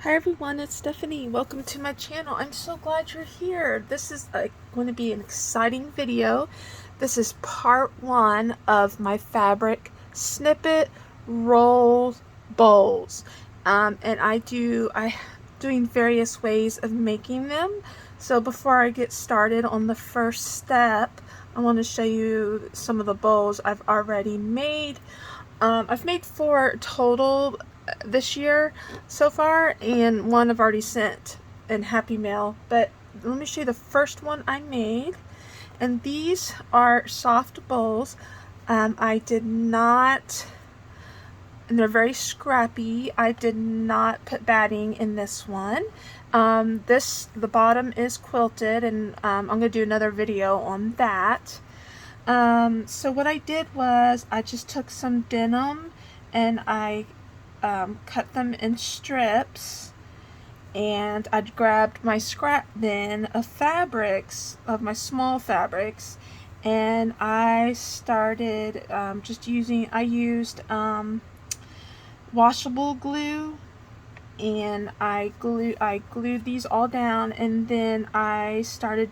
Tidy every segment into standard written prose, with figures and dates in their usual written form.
Hi everyone, it's Stephanie. Welcome to my channel. I'm so glad you're here. This is going to be an exciting video. This is part one of my fabric snippet roll bowls. And I'm doing various ways of making them. So before I get started on the first step, I want to show you some of the bowls I've already made. I've made 4 total this year so far, and one I've already sent in Happy Mail. But let me show you the first one I made. And these are soft bowls. I did not, and they're very scrappy. I did not put batting in this one. The bottom is quilted, and I'm going to do another video on that. So what I did was I just took some denim and I cut them in strips, and I grabbed my scrap bin of fabrics, of my small fabrics, and I started I used washable glue, and I glued these all down, and then I started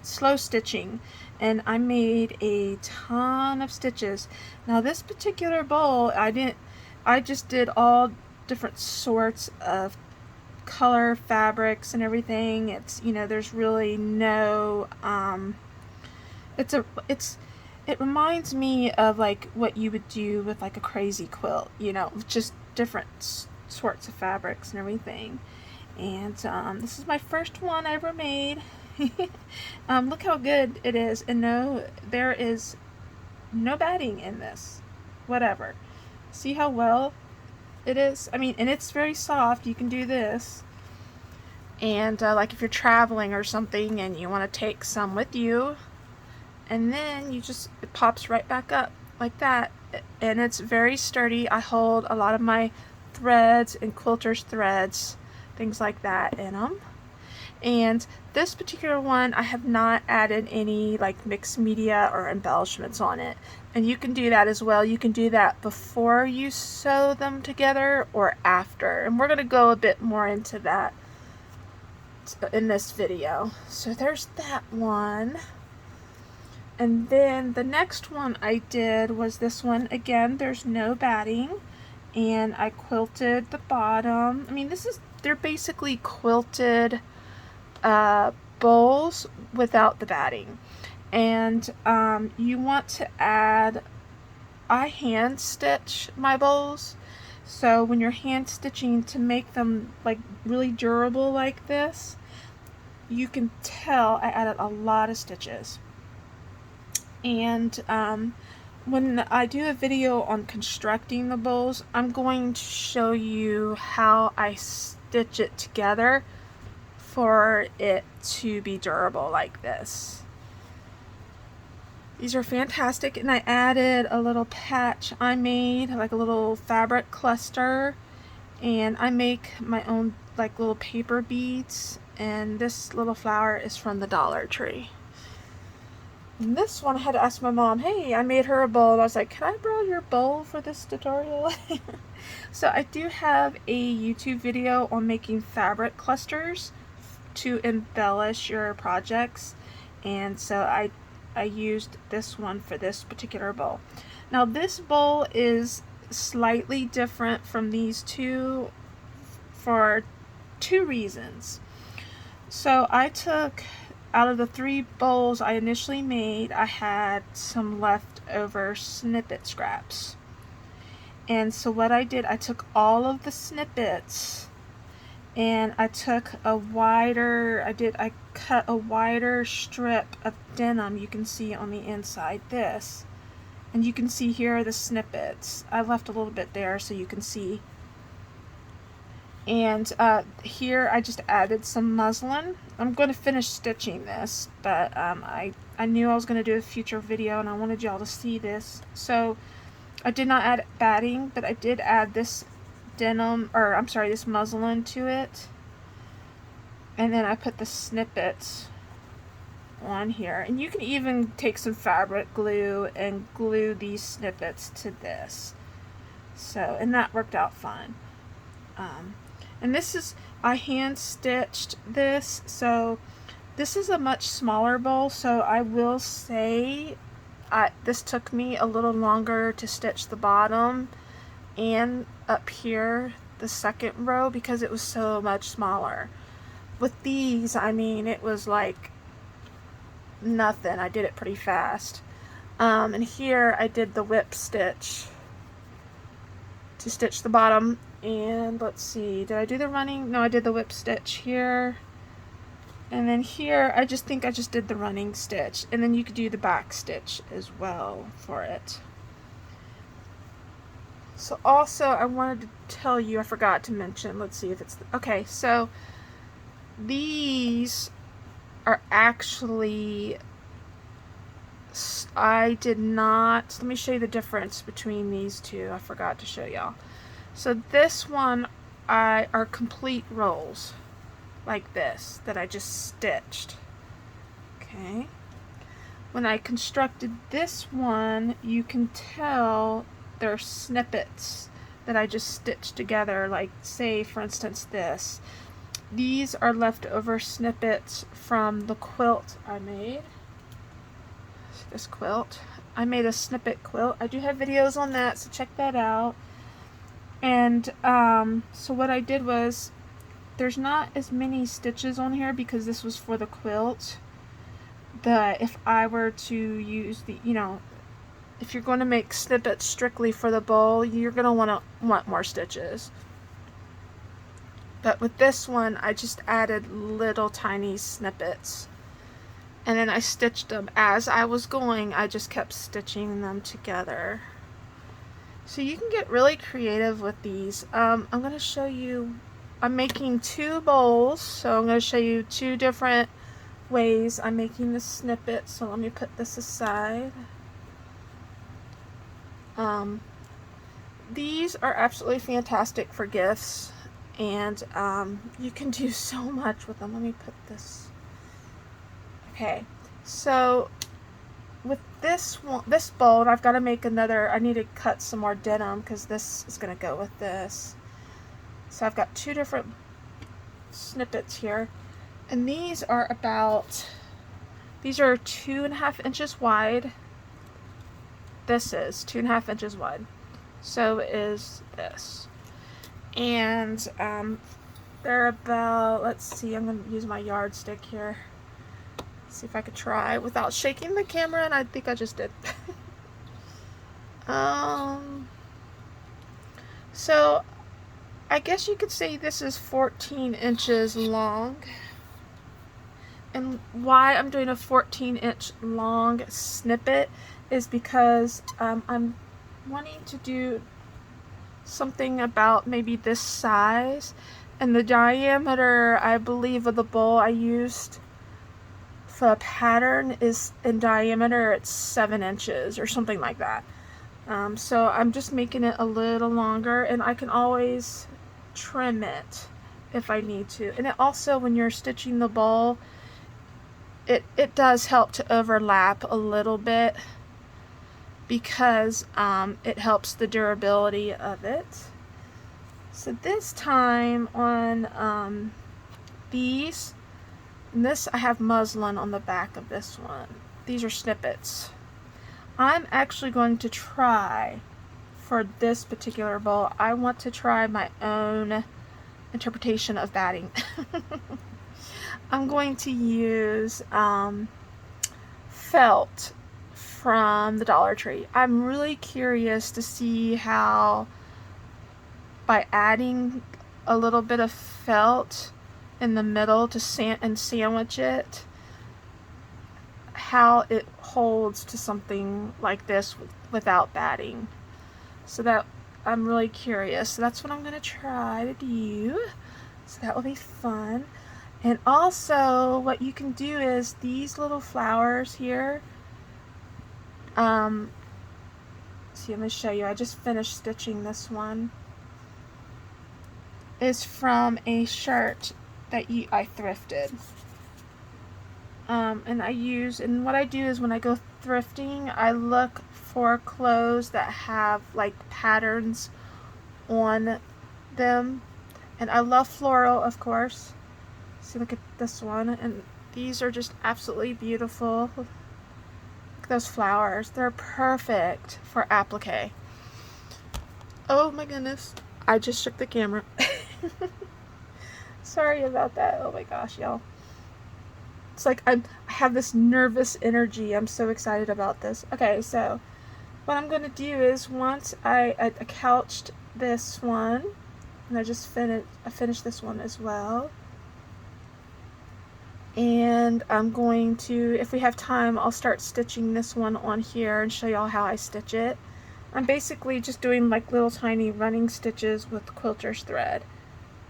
slow stitching, and I made a ton of stitches. Now this particular bowl, I just did all different sorts of color fabrics and everything. It's, there's really no it reminds me of like what you would do with like a crazy quilt, just different sorts of fabrics and everything. And this is my first one I ever made. Look how good it is, and no, there is no batting in this whatever. See how well it is? I mean, and it's very soft. You can do this, and like if you're traveling or something and you want to take some with you, and then it pops right back up like that, and it's very sturdy. I hold a lot of my threads and quilters threads, things like that, in them. And this particular one, I have not added any like mixed media or embellishments on it, and you can do that as well. You can do that before you sew them together or after, and we're going to go a bit more into that in this video. So there's that one. And then the next one I did was this one. Again, there's no batting, and I quilted the bottom. I mean, they're basically quilted bowls without the batting. And you want to add, I hand stitch my bowls. So when you're hand stitching to make them like really durable like this, you can tell I added a lot of stitches. And when I do a video on constructing the bowls, I'm going to show you how I stitch it together for it to be durable like this. These are fantastic, and I added a little patch I made, like a little fabric cluster, and I make my own like little paper beads, and this little flower is from the Dollar Tree. And this one I had to ask my mom, hey, I made her a bowl. I was like, can I borrow your bowl for this tutorial? So I do have a YouTube video on making fabric clusters to embellish your projects, and so I used this one for this particular bowl. Now this bowl is slightly different from these two for 2 reasons. So I took, out of the 3 bowls I initially made, I had some leftover snippet scraps. And so what I did, I took all of the snippets, and I took a wider, I cut a wider strip of denim. You can see on the inside this, and you can see here are the snippets. I left a little bit there so you can see. And here I just added some muslin. I'm going to finish stitching this, but I knew I was going to do a future video, and I wanted y'all to see this. So I did not add batting, but I did add this this muslin to it, and then I put the snippets on here. And you can even take some fabric glue and glue these snippets to this. So, and that worked out fine. And this is I hand stitched this, so this is a much smaller bowl, so I will say this took me a little longer to stitch the bottom and up here the second row because it was so much smaller. With these, I mean, it was like nothing. I did it pretty fast. And here I did the whip stitch to stitch the bottom. And let's see, did I do the running? No, I did the whip stitch here. And then here, I think I just did the running stitch. And then you could do the back stitch as well for it. So also, I wanted to tell you, I forgot to mention, let's see if it's, okay, so these are actually, I did not, let me show you the difference between these two. I forgot to show y'all. So this one are complete rolls like this that I just stitched. Okay. When I constructed this one, you can tell they're snippets that I just stitched together, like say for instance this. These are leftover snippets from the quilt I made. This quilt. I made a snippet quilt. I do have videos on that, so check that out. And so what I did was, there's not as many stitches on here because this was for the quilt. If I were to use the, you know, if you're going to make snippets strictly for the bowl, you're going to want more stitches. But with this one, I just added little tiny snippets. And then I stitched them as I was going. I just kept stitching them together. So you can get really creative with these. I'm going to show you, I'm making 2 bowls. So I'm going to show you 2 different ways I'm making the snippet. So let me put this aside. These are absolutely fantastic for gifts. And you can do so much with them. Let me put this. Okay, so with this bowl, I've got to make another. I need to cut some more denim because this is going to go with this. So I've got 2 different snippets here, and these are 2.5 inches wide. This is 2.5 inches wide. So is this. And they're about, let's see, I'm going to use my yardstick here. See if I could try without shaking the camera, and I think I just did. So I guess you could say this is 14 inches long. And why I'm doing a 14-inch long snippet is because I'm wanting to do something about maybe this size, and the diameter, I believe, of the bowl I used for a pattern is in diameter, it's 7 inches or something like that. So I'm just making it a little longer, and I can always trim it if I need to. And it also, when you're stitching the bowl, it does help to overlap a little bit because it helps the durability of it. So this time on these, and this, I have muslin on the back of this one. These are snippets. I'm actually going to try, for this particular bowl, I want to try my own interpretation of batting. I'm going to use felt from the Dollar Tree. I'm really curious to see how, by adding a little bit of felt in the middle to sandwich it, how it holds to something like this without batting. So that, I'm really curious. So that's what I'm going to try to do. So that will be fun. And also what you can do is these little flowers here. See, I'm going to show you. I just finished stitching this one. Is from a shirt that I thrifted. And what I do is when I go thrifting, I look for clothes that have like patterns on them, And I love floral, of course. See, look at this one. And these are just absolutely beautiful. Look at those flowers. They're perfect for applique. Oh my goodness. I just shook the camera. Sorry about that. Oh my gosh, y'all. It's like I have this nervous energy. I'm so excited about this. Okay, so what I'm going to do is once I couched this one, and I finished this one as well. And I'm going to, if we have time, I'll start stitching this one on here and show y'all how I stitch it. I'm basically just doing like little tiny running stitches with quilter's thread.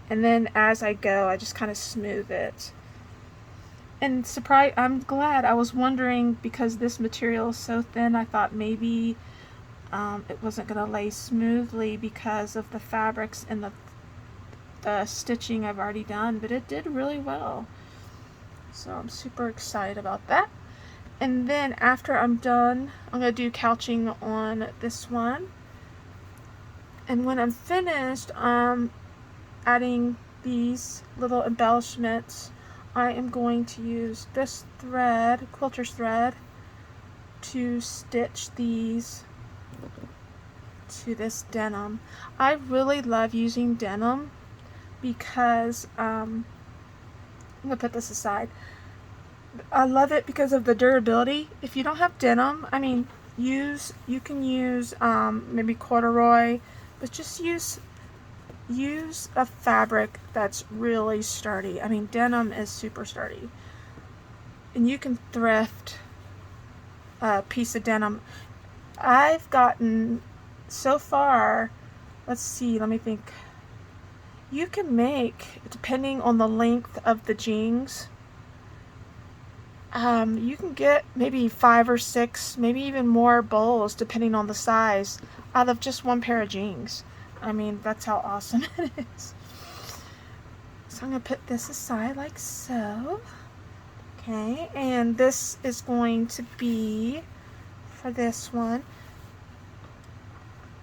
And then as I go, I just kind of smooth it. And I'm glad. I was wondering, because this material is so thin, I thought maybe it wasn't going to lay smoothly because of the fabrics and the stitching I've already done, but it did really well. So I'm super excited about that. And then after I'm done, I'm going to do couching on this one. And when I'm finished, adding these little embellishments, I am going to use this thread, quilter's thread, to stitch these to this denim. I really love using denim because I'm gonna put this aside. I love it because of the durability. If you don't have denim, I mean, you can use maybe corduroy, but just use a fabric that's really sturdy. I mean, denim is super sturdy, and you can thrift a piece of denim. I've gotten so far, let's see, let me think. You can make, depending on the length of the jeans, you can get maybe 5 or 6, maybe even more bowls, depending on the size, out of just one pair of jeans. I mean, that's how awesome it is. So I'm going to put this aside like so. Okay, and this is going to be for this one.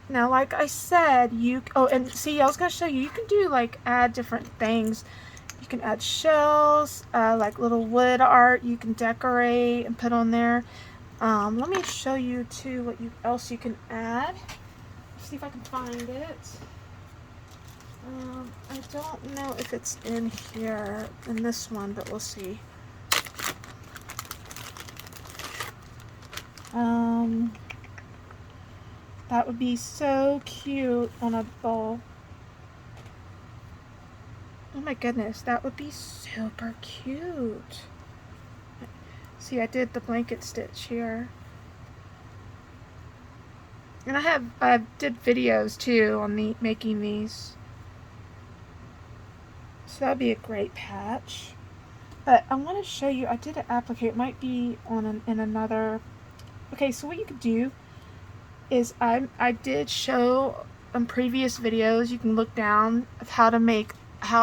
Now, like I said, and see, I was going to show you, you can do, like, add different things. You can add shells, like little wood art you can decorate and put on there. Let me show you, too, what else you can add. Let's see if I can find it. I don't know if it's in here, in this one, but we'll see. That would be so cute on a bowl. Oh my goodness, that would be super cute. See, I did the blanket stitch here. And I did videos too on making these. So that'd be a great patch. But I want to show you, I did an applique. It might be in another. Okay, so what you could do is I did show in previous videos, you can look down of how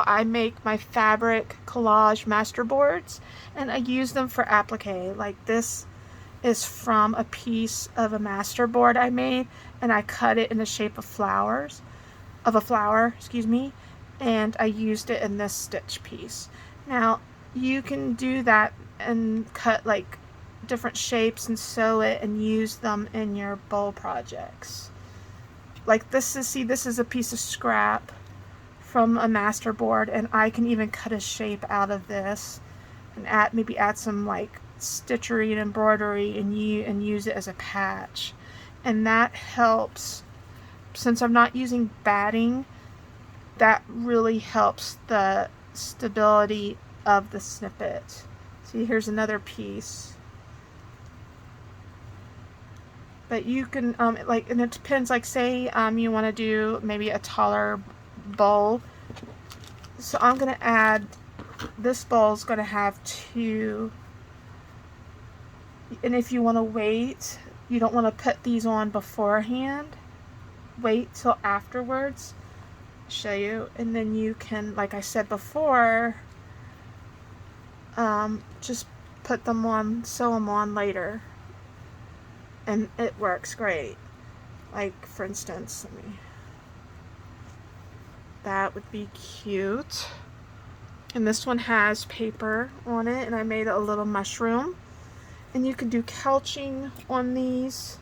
I make my fabric collage masterboards, and I use them for applique. Like, this is from a piece of a masterboard I made, and I cut it in the shape of a flower, excuse me, and I used it in this stitch piece. Now, you can do that and cut like different shapes and sew it and use them in your bowl projects. Like this is a piece of scrap from a masterboard, and I can even cut a shape out of this and maybe add some like stitchery and embroidery and use it as a patch. And that helps, since I'm not using batting, that really helps the stability of the snippet. See, here's another piece. But you can, and it depends, like say you want to do maybe a taller bowl. So I'm going to add, this bowl is going to have 2, and if you want to wait, you don't want to put these on beforehand, wait till afterwards, show you, and then you can, like I said before, just put them on, sew them on later. And it works great. Like, for instance, that would be cute. And this one has paper on it, and I made a little mushroom. And you can do couching on these.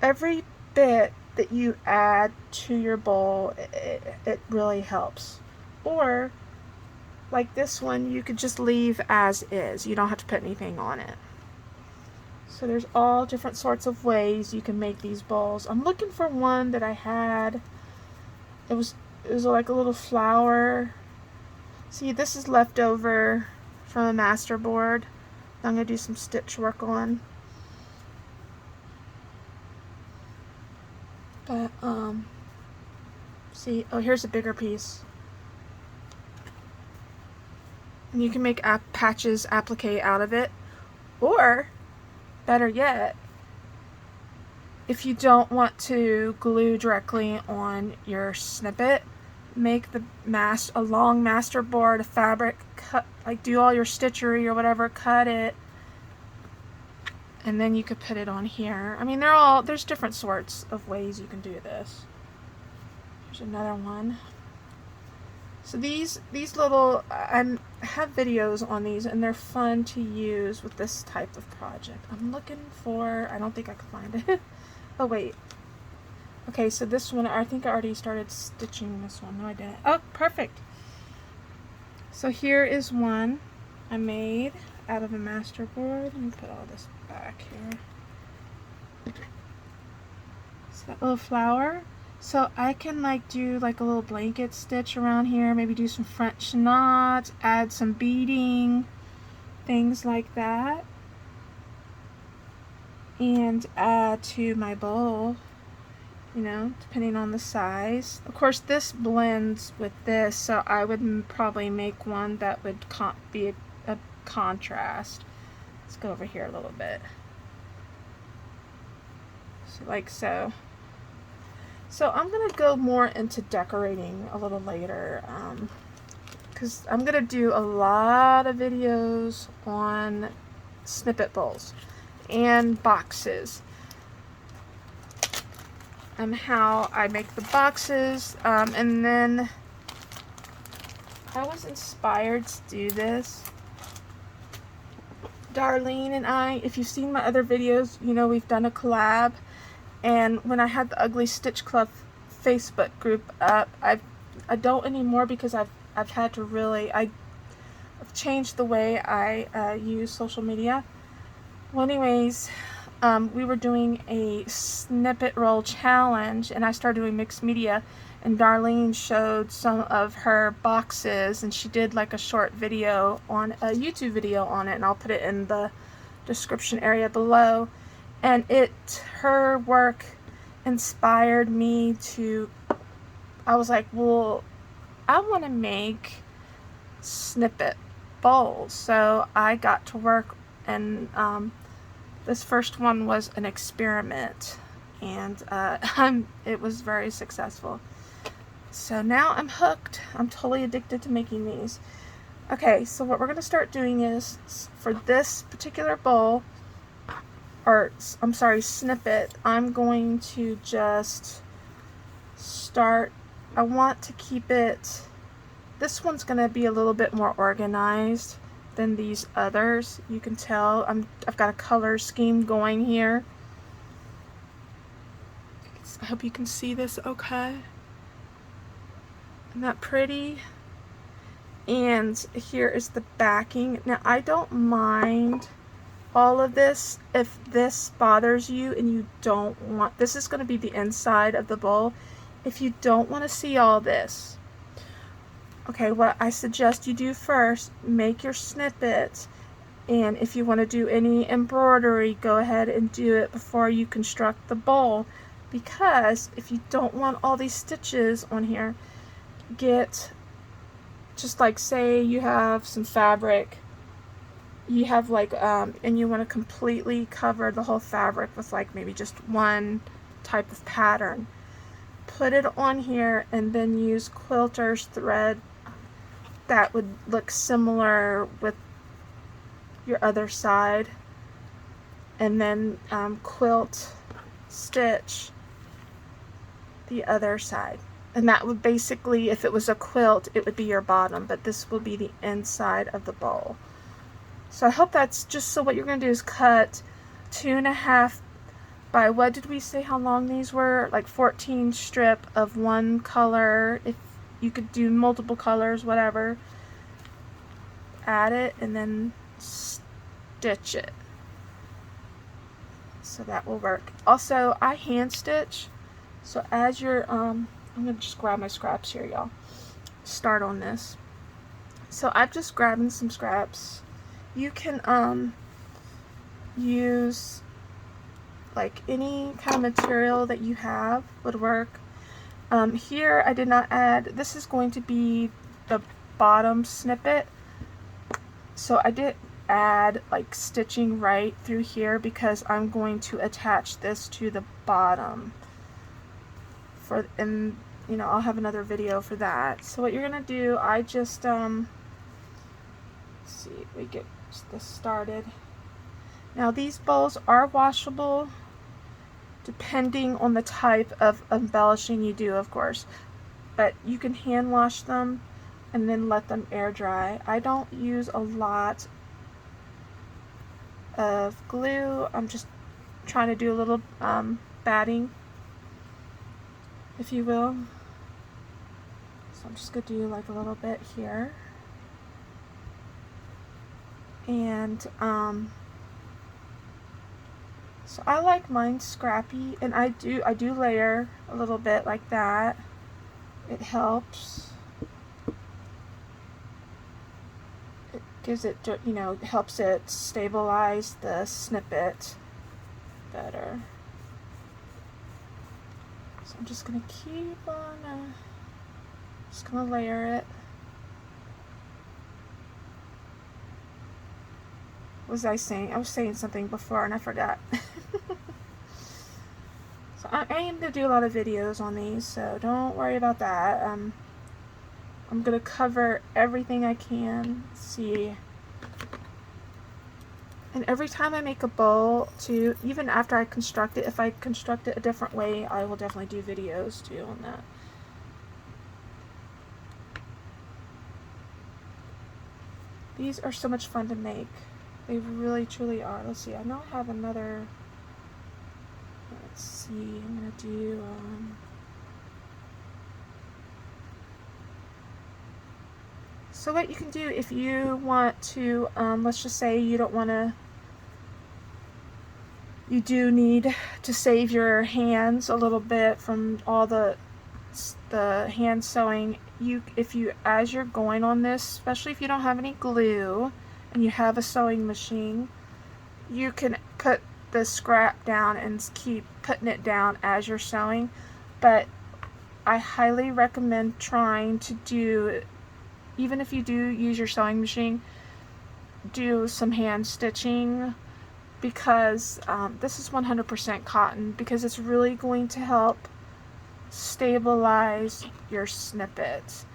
Every bit that you add to your bowl, it really helps. Or like this one, you could just leave as is. You don't have to put anything on it. So there's all different sorts of ways you can make these bowls. I'm looking for one that I had. It was like a little flower. See, this is left over from a master board. I'm going to do some stitch work on. But, see, oh, here's a bigger piece. And you can make patches applique out of it. Or, better yet, if you don't want to glue directly on your snippet, make the a long master board of fabric, cut, like do all your stitchery or whatever, cut it, and then you could put it on here. I mean, there's different sorts of ways you can do this. Here's another one. So these little, I have videos on these, and they're fun to use with this type of project. I'm looking for, I don't think I can find it. Oh wait. Okay, so this one, I think I already started stitching this one. No, I didn't. Oh, perfect. So here is one I made out of a master board. Let me put all this back here. So that little flower. So I can like do like a little blanket stitch around here, maybe do some French knots, add some beading, things like that, and add to my bowl, you know, depending on the size. Of course, this blends with this, so I would probably make one that would be a contrast. Let's go over here a little bit. So like so. So I'm going to go more into decorating a little later, because I'm going to do a lot of videos on snippet bowls and boxes, and how I make the boxes, and then I was inspired to do this. Darlene and I, if you've seen my other videos, you know we've done a collab. And when I had the Ugly Stitch Club Facebook group up, I don't anymore, because I've had to really, I've changed the way I use social media. Well, anyways, we were doing a snippet roll challenge, and I started doing mixed media, and Darlene showed some of her boxes, and she did like a short video on a YouTube video on it, and I'll put it in the description area below. And her work inspired me to, I was like, well, I want to make snippet bowls. So I got to work, and this first one was an experiment, and it was very successful. So now I'm hooked. I'm totally addicted to making these. Okay, so what we're going to start doing is, for this particular bowl, or I'm sorry, snippet, I'm going to just start, I want to keep it, this one's going to be a little bit more organized than these others. You can tell I've got a color scheme going here. I hope you can see this okay. Isn't that pretty? And here is the backing. Now I don't mind all of this. If this bothers you and you don't want, this is going to be the inside of the bowl. If you don't want to see all this, okay, what I suggest you do first, make your snippets, and if you want to do any embroidery, go ahead and do it before you construct the bowl, because if you don't want all these stitches on here, get, just like say you have some fabric, you have like, and you want to completely cover the whole fabric with like maybe just one type of pattern. Put it on here and then use quilter's thread that would look similar with your other side, and then quilt stitch the other side. And that would basically, if it was a quilt, it would be your bottom, but this will be the inside of the bowl. So I hope that's just, so what you're going to do is cut 2.5 by, what did we say how long these were? Like 14 strip of one color. If you could do multiple colors, whatever. Add it and then stitch it. So that will work. Also, I hand stitch. So as you're, I'm going to just grab my scraps here, y'all. Start on this. So I'm just grabbing some scraps. You can use like any kind of material that you have would work. Here I did not add, this is going to be the bottom snippet. So I did add like stitching right through here because I'm going to attach this to the bottom. And you know, I'll have another video for that. So what you're gonna do, I just let's see, we get this started. Now these bowls are washable depending on the type of embellishing you do, of course, but you can hand wash them and then let them air dry. I don't use a lot of glue. I'm just trying to do a little batting, if you will. So I'm just going to do like a little bit here. And so I like mine scrappy, and I do layer a little bit like that. It helps. It gives it, you know, helps it stabilize the snippet better. So I'm just gonna keep on, just gonna layer it. What was I saying? I was saying something before and I forgot. So I aim to do a lot of videos on these, so don't worry about that. I'm gonna cover everything I can. Let's see. And every time I make a bowl too, even after I construct it, if I construct it a different way, I will definitely do videos too on that. These are so much fun to make. They really truly are. Let's see, I know I have another, let's see, I'm gonna do so what you can do if you want to, let's just say you don't want to, you do need to save your hands a little bit from all the hand sewing. If you, as you're going on this, especially if you don't have any glue and you have a sewing machine, you can put the scrap down and keep putting it down as you're sewing. But I highly recommend trying to do, even if you do use your sewing machine, do some hand stitching, because this is 100% cotton, because it's really going to help stabilize your snippets.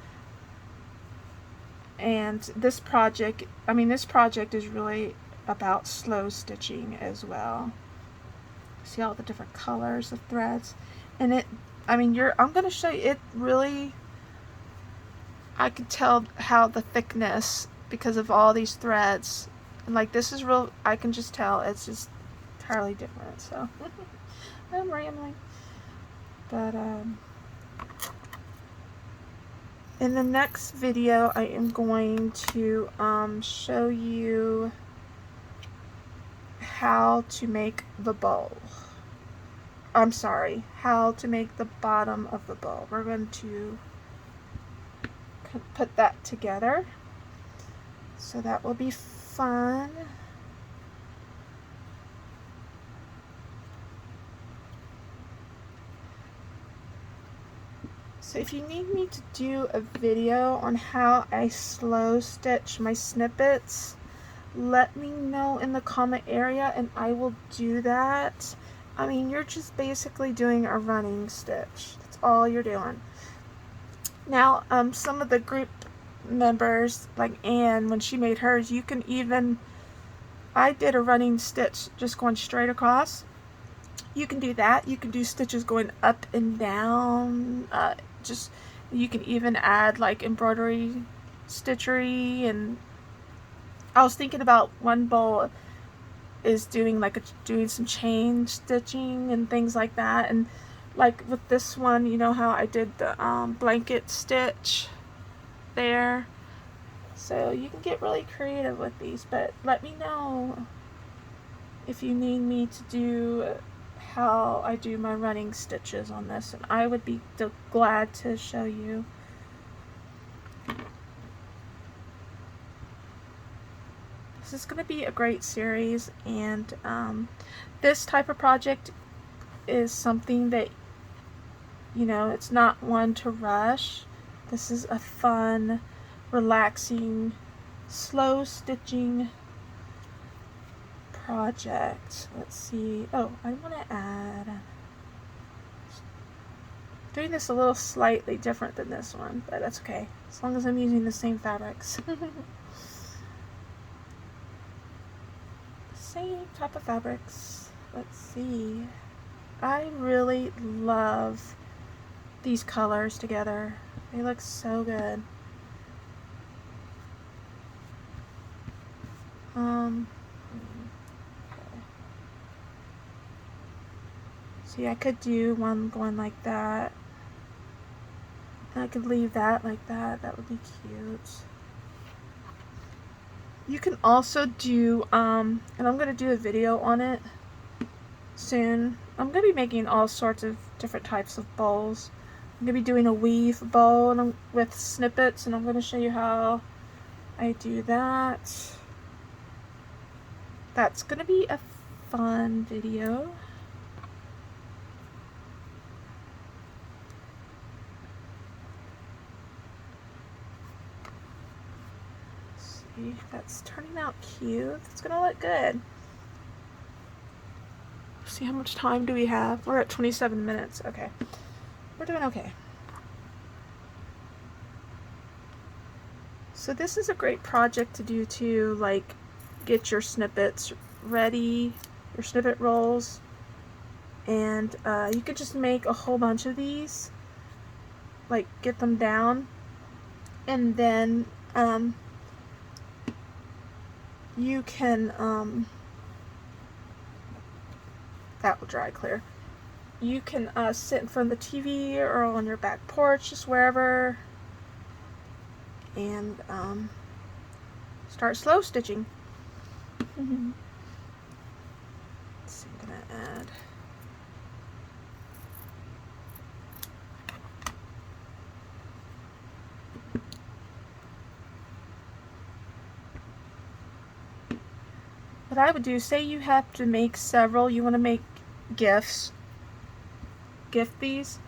And this project, this project is really about slow stitching as well. See all the different colors of threads, and it, I'm going to show you, it really, I can tell how the thickness, because of all these threads, and like this is real, I can just tell it's just entirely different. So I'm rambling, but in the next video I am going to show you how to make the bowl. I'm sorry, how to make the bottom of the bowl. We're going to put that together, so that will be fun. So if you need me to do a video on how I slow stitch my snippets, let me know in the comment area and I will do that. You're just basically doing a running stitch. That's all you're doing. Now, some of the group members, like Anne, when she made hers, you can even, I did a running stitch just going straight across. You can do that. You can do stitches going up and down, just, you can even add like embroidery, stitchery, and I was thinking about one bowl is doing like doing some chain stitching and things like that. And like with this one, you know how I did the blanket stitch there, so you can get really creative with these. But let me know if you need me to do how I do my running stitches on this, and I would be glad to show you. This is going to be a great series, and this type of project is something that, you know, it's not one to rush. This is a fun, relaxing, slow stitching project. Let's see. Oh, I want to add, doing this a little slightly different than this one, but that's okay, as long as I'm using the same fabrics. Same type of fabrics. Let's see. I really love these colors together. They look so good. Okay. See, I could do one going like that. And I could leave that like that. That would be cute. You can also do, and I'm going to do a video on it soon. I'm going to be making all sorts of different types of bowls. I'm going to be doing a weave bowl with snippets, and I'm going to show you how I do that. That's going to be a fun video. See, that's turning out cute. It's going to look good. See, how much time do we have? We're at 27 minutes. Okay. We're doing okay. So this is a great project to do too, like get your snippets ready, your snippet rolls, and you could just make a whole bunch of these, like get them down, and then you can, that will dry clear. You can sit in front of the TV or on your back porch, just wherever, and start slow stitching. So I'm gonna add what I would do, say you have to make several, you want to make gift these,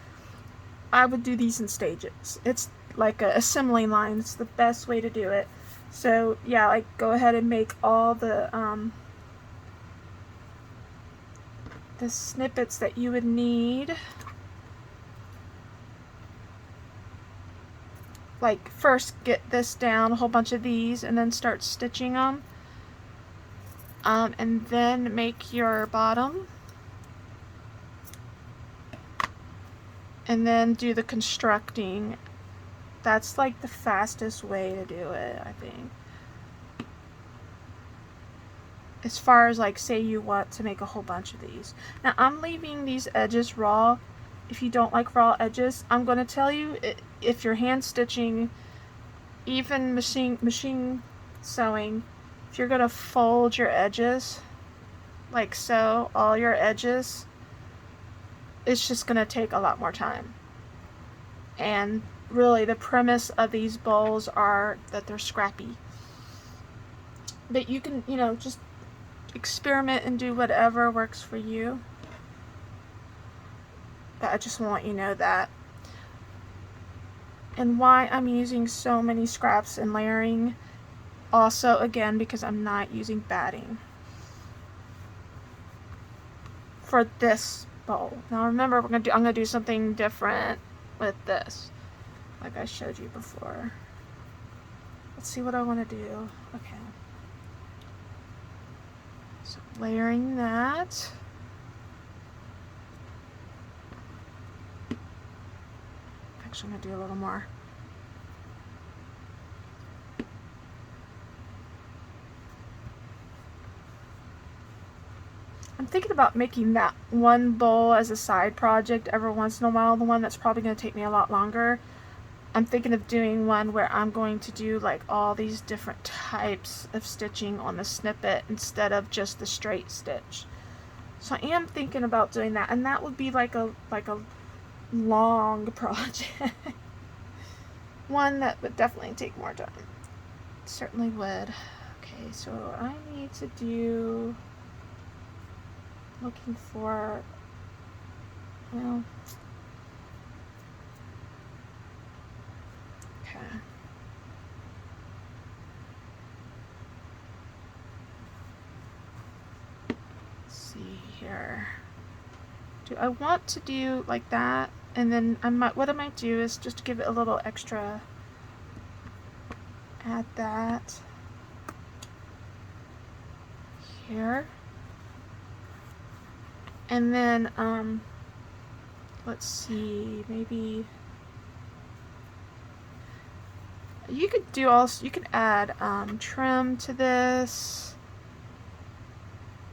I would do these in stages. It's like a assembly line. It's the best way to do it. So yeah, like go ahead and make all the snippets that you would need. Like first get this down, a whole bunch of these, and then start stitching them. And then make your bottom. And then do the constructing. That's like the fastest way to do it, I think. As far as like, say you want to make a whole bunch of these. Now I'm leaving these edges raw. If you don't like raw edges, I'm going to tell you, if you're hand stitching, even machine sewing, if you're going to fold your edges, like so, all your edges, it's just going to take a lot more time. And really the premise of these bowls are that they're scrappy. But you can, you know, just experiment and do whatever works for you. But I just want you to know that. And why I'm using so many scraps and layering, also again because I'm not using batting for this bowl. Now remember, I'm gonna do something different with this, like I showed you before. Let's see what I want to do. Okay. So layering that. Actually, I'm going to do a little more. I'm thinking about making that one bowl as a side project every once in a while. The one that's probably going to take me a lot longer. I'm thinking of doing one where I'm going to do like all these different types of stitching on the snippet instead of just the straight stitch. So I am thinking about doing that, and that would be like a long project. One that would definitely take more time. Certainly would. Okay, so I need to do, looking for, well, okay. Let's see here. Do I want to do like that? And then what I might do is just give it a little extra, add that here. And then, let's see, maybe you could do also, you could add trim to this.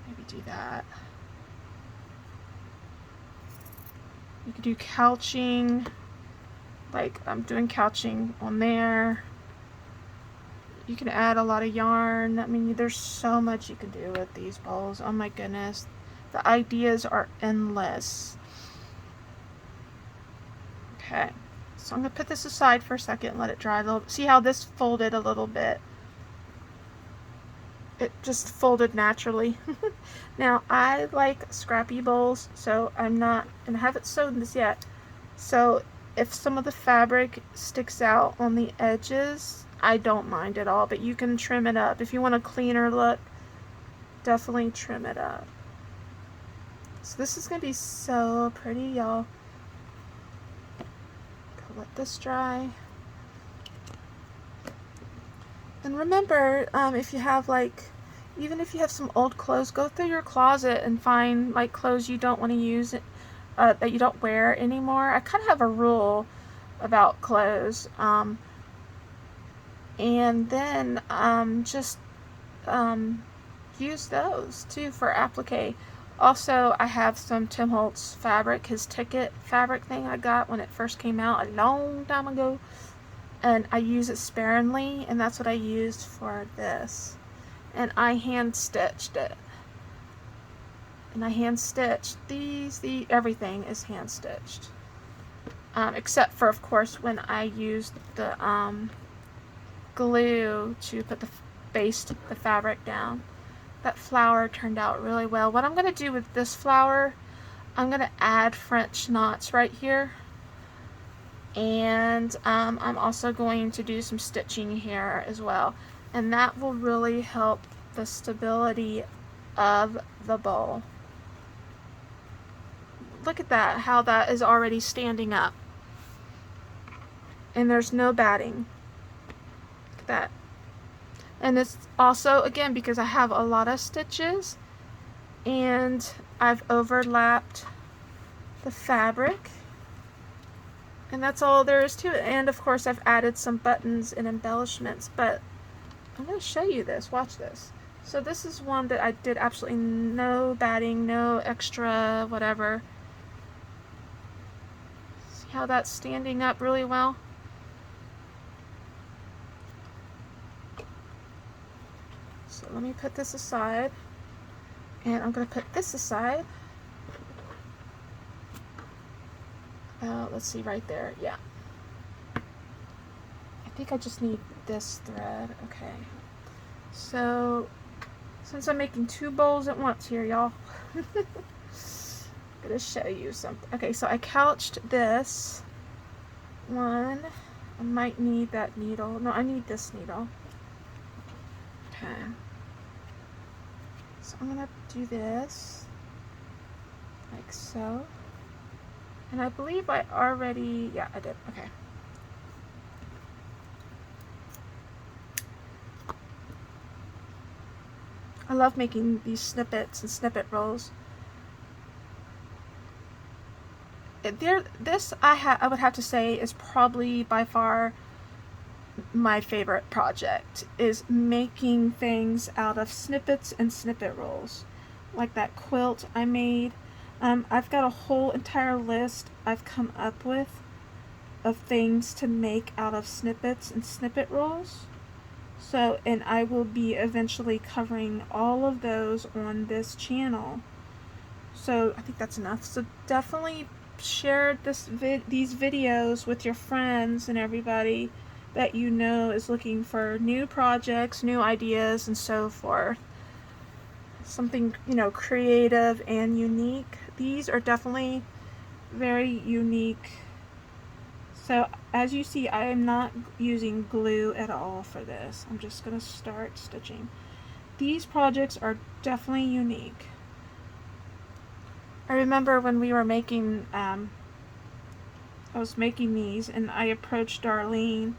Maybe do that. You could do couching, like I'm doing couching on there. You can add a lot of yarn. I mean, there's so much you can do with these bowls. Oh my goodness. The ideas are endless. Okay, so I'm going to put this aside for a second and let it dry a little. See how this folded a little bit? It just folded naturally. Now, I like scrappy bowls, so I'm not, and I haven't sewn this yet, so if some of the fabric sticks out on the edges, I don't mind at all, but you can trim it up. If you want a cleaner look, definitely trim it up. So this is going to be so pretty, y'all. Let this dry. And remember, if you have like, even if you have some old clothes, go through your closet and find like clothes you don't want to use, that you don't wear anymore. I kind of have a rule about clothes. And then just use those too for applique. Also, I have some Tim Holtz fabric, his ticket fabric thing I got when it first came out a long time ago. And I use it sparingly, and that's what I used for this. And I hand stitched it. And I hand stitched everything is hand stitched. Except for, of course, when I used the glue to put the fabric down. That flower turned out really well. What I'm going to do with this flower, I'm going to add French knots right here. And I'm also going to do some stitching here as well. And that will really help the stability of the bowl. Look at that, how that is already standing up. And there's no batting. Look at that. And it's also, again, because I have a lot of stitches and I've overlapped the fabric, and that's all there is to it. And of course I've added some buttons and embellishments, but I'm going to show you this. Watch this. So this is one that I did absolutely no batting, no extra whatever. See how that's standing up really well? So let me put this aside, and I'm going to put this aside. Let's see, right there, yeah. I think I just need this thread. Okay. So, since I'm making two bowls at once here, y'all, I'm going to show you something. Okay, so I couched this one. I might need that needle. No, I need this needle. Okay. So I'm going to do this, like so. And I believe I already, yeah, I did, okay. I love making these snippets and snippet rolls. This I would have to say is probably by far my favorite project, is making things out of snippets and snippet rolls, like that quilt I made. I've got a whole entire list I've come up with of things to make out of snippets and snippet rolls. So, and I will be eventually covering all of those on this channel. So I think that's enough. So definitely share these videos with your friends and everybody that you know is looking for new projects, new ideas, and so forth. Something, you know, creative and unique. These are definitely very unique. So as you see, I am not using glue at all for this. I'm just going to start stitching. These projects are definitely unique. I remember when we were making, I was making these, and I approached Darlene.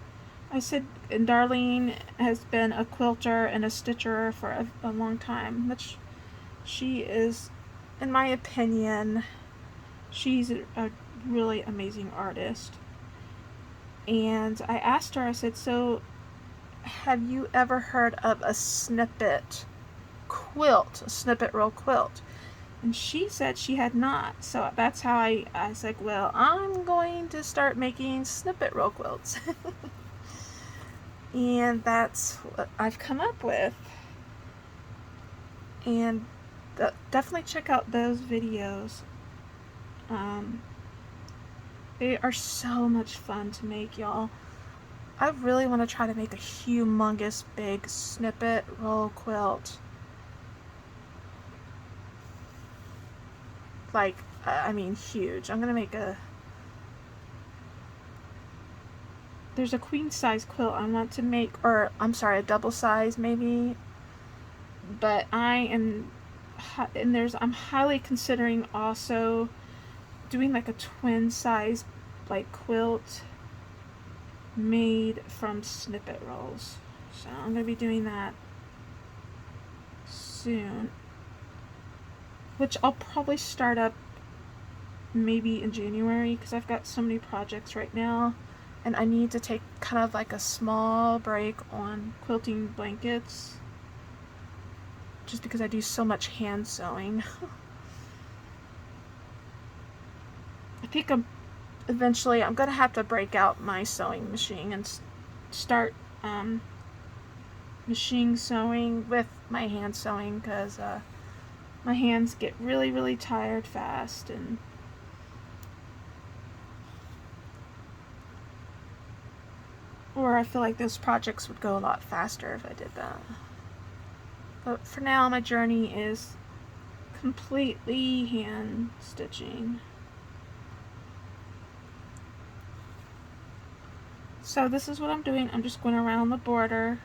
I said, and Darlene has been a quilter and a stitcher for a long time, which she is, in my opinion, she's a really amazing artist. And I asked her, I said, so have you ever heard of a snippet quilt, a snippet roll quilt? And she said she had not. So that's how I was like, well, I'm going to start making snippet roll quilts. And that's what I've come up with. And definitely check out those videos. They are so much fun to make, y'all. I really want to try to make a humongous big snippet roll quilt. Like, I mean huge. I'm gonna make there's a queen size quilt I want to make, or I'm sorry, a double size maybe, but I'm highly considering also doing like a twin size like quilt made from snippet rolls. So I'm gonna be doing that soon, which I'll probably start up maybe in January, because I've got so many projects right now and I need to take kind of like a small break on quilting blankets, just because I do so much hand sewing. I think eventually I'm gonna have to break out my sewing machine and start machine sewing with my hand sewing, because my hands get really tired fast, and or I feel like those projects would go a lot faster if I did that. But for now, my journey is completely hand stitching. So this is what I'm doing. I'm just going around the border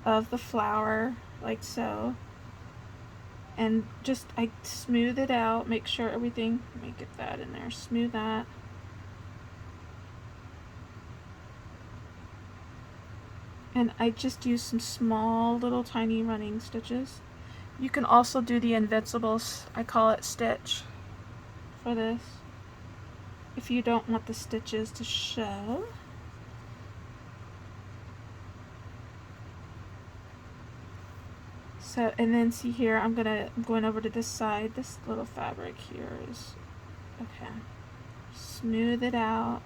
of the flower like so, and just I smooth it out, make sure everything, let me get that in there, smooth that. And I just use some small little tiny running stitches. You can also do the invincibles, I call it stitch, for this, if you don't want the stitches to show. So, and then see here, I'm going over to this side. This little fabric here is, okay, smooth it out.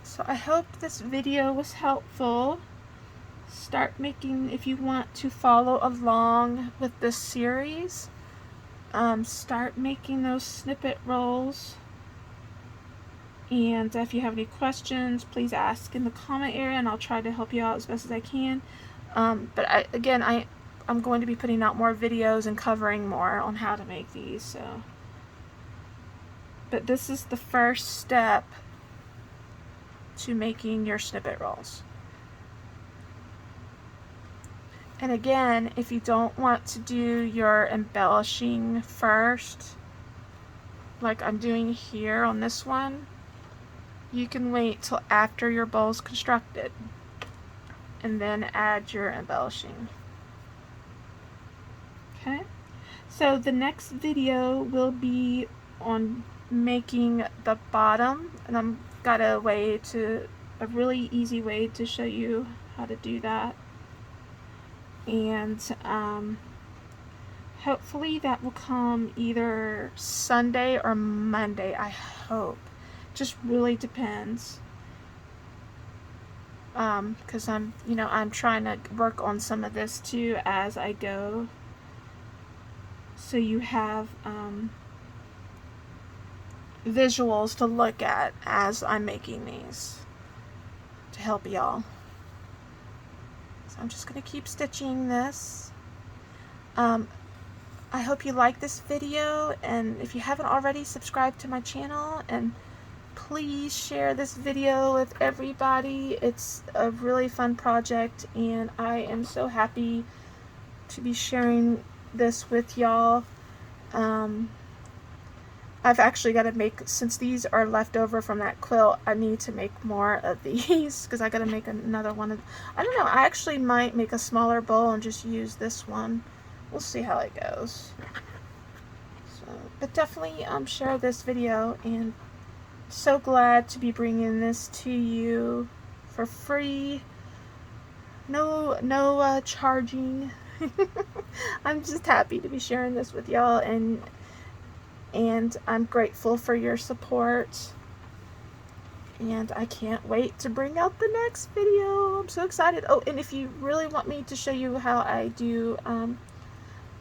So I hope this video was helpful. Start making, if you want to follow along with this series, start making those snippet rolls. And if you have any questions, please ask in the comment area and I'll try to help you out as best as I can. But I'm going to be putting out more videos and covering more on how to make these. So, but this is the first step to making your snippet rolls. And again, if you don't want to do your embellishing first, like I'm doing here on this one, you can wait till after your bowl's constructed and then add your embellishing. Okay, So the next video will be on making the bottom, and I'm got a really easy way to show you how to do that. And hopefully that will come either Sunday or Monday, I hope. Just really depends. Because I'm trying to work on some of this too as I go. So you have visuals to look at as I'm making these to help y'all. So I'm just going to keep stitching this. I hope you like this video, and if you haven't already, subscribe to my channel, and please share this video with everybody. It's a really fun project, and I am so happy to be sharing this with y'all. I've actually got to make, since these are left over from that quilt, I need to make more of these because I got to make another one. I don't know, I actually might make a smaller bowl and just use this one. We'll see how it goes. So, but definitely share this video, and so glad to be bringing this to you for free. No charging. I'm just happy to be sharing this with y'all, and I'm grateful for your support, and I can't wait to bring out the next video. I'm so excited. Oh, and if you really want me to show you how I do,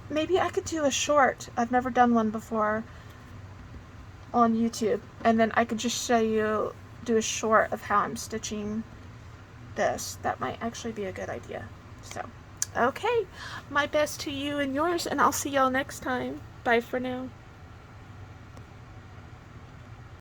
maybe I could do a short. I've never done one before on YouTube, and then I could just show you, do a short of how I'm stitching this. That might actually be a good idea. So, okay, my best to you and yours, and I'll see y'all next time. Bye for now.